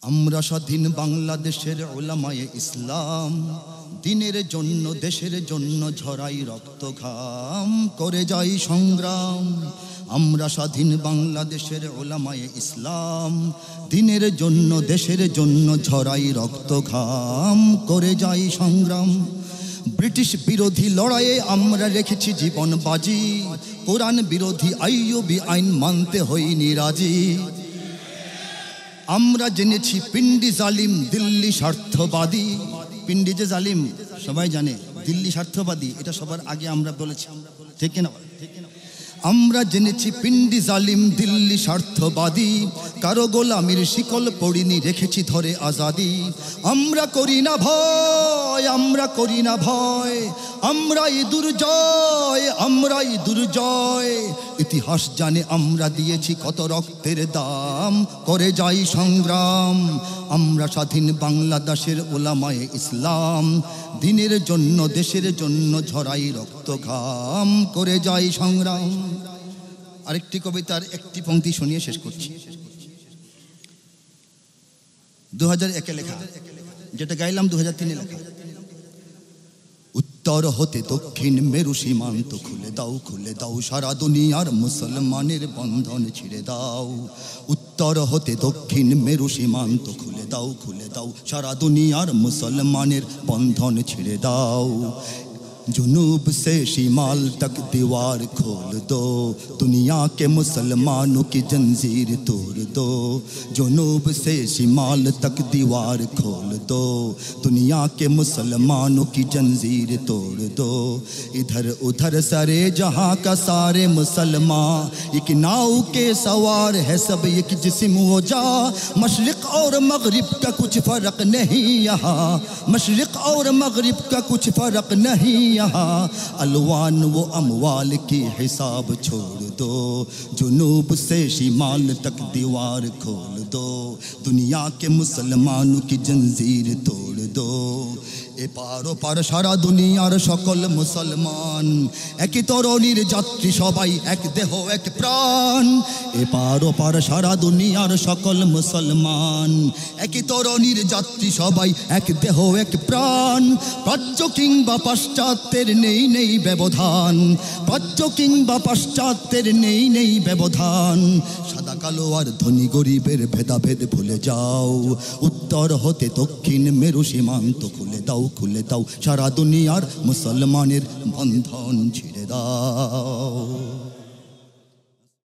আমরা স্বাধীন বাংলাদেশের উলামায়ে ইসলাম, দিনের জন্য দেশের জন্য ঝরাই রক্ত ঘাম, করে যাই সংগ্রাম। আমরা স্বাধীন বাংলাদেশের উলামায়ে ইসলাম, দিনের জন্য দেশের জন্য ঝরাই রক্ত ঘাম, করে যাই সংগ্রাম। ব্রিটিশ বিরোধী লড়াইয়ে আমরা রেখেছি জীবন বাজি, কোরআন বিরোধী আইয়ুবী আইন মানতে হইনি রাজি। আমরা জেনেছি পিন্ডি জালিম দিল্লি স্বার্থবাদী, পিন্ডি যে জালিম সবাই জানে, দিল্লি স্বার্থবাদী, এটা সবার আগে আমরা বলেছি, ঠিক না? আমরা জেনেছি পিন্ডি জালিম দিল্লি স্বার্থবাদী, কারো গোলামির শিকল পড়িনি, রেখেছি ধরে আজাদি। আমরা করি না ভয়, আমরা করি না ভয়, আমরাই দুর্জয়, আমরাই দুর্জয়। ইতিহাস জানে আমরা দিয়েছি কত রক্তের দাম, করে যাই সংগ্রাম। আমরা স্বাধীন বাংলাদেশের উলামায়ে ইসলাম, দিনের জন্য দেশের জন্য ঝরাই রক্ত ঘাম, করে যাই সংগ্রাম। আরেকটি কবিতার একটি পংক্তি শুনিয়ে শেষ করছি। 2001 লেখা, যেটা গাইলাম 2003 লেখা। উত্তর হতে দক্ষিণ মেরু সীমান্ত খুলে দাও, খুলে দাও, সারা দুনিয়ার মুসলমানের বন্ধন ছিঁড়ে দাও। উত্তর হতে দক্ষিণ মেরু সীমান্ত খুলে দাও, খুলে দাও, সারা দুনিয়ার মুসলমানের বন্ধন ছিঁড়ে দাও। जुनूब से शिमाल तक दीवार खोल दो, दुनिया के मुसलमानों की जंजीर तोड़ दो। जुनूब से शिमाल तक दीवार खोल दो, दुनिया के मुसलमानों की जंजीर तोड़ दो। इधर उधर सरे जहाँ का सारे मुसलमान, एक नाव के सवार है सब एक जिस्म हो जा। मशरिक और मगरिब का कुछ फ़र्क नहीं यहाँ, मशरिक और मगरिब का कुछ फ़र्क नहीं यहाँ। अलवान वो अमवाल की हिसाब छोड़ दो, जुनूब से शिमाल तक दीवार खोल दो, दुनिया के मुसलमानों की जंजीर तोड़ दो। এপার ওপার সারা দুনিয়ার সকল মুসলমান, একই তরণীর যাত্রী সবাই, এক দেহ এক প্রাণ। এপার ওপার সারা দুনিয়ার সকল মুসলমান, একই তরণীর যাত্রী সবাই, এক দেহ এক প্রাণ। প্রাচ্য কিংবা পাশ্চাত্যের নেই নেই ব্যবধান, প্রাচ্য কিংবা পাশ্চাত্যের নেই নেই ব্যবধান। সাদা কালো আর ধনী গরিবের ভেদাভেদ ভুলে যাও, উত্তর হতে দক্ষিণ মেরু সীমান্ত খুলে দাও, খুলে দাও, সারা দুনিয়ার মুসলমানের বন্ধন ছিঁড়ে দাও।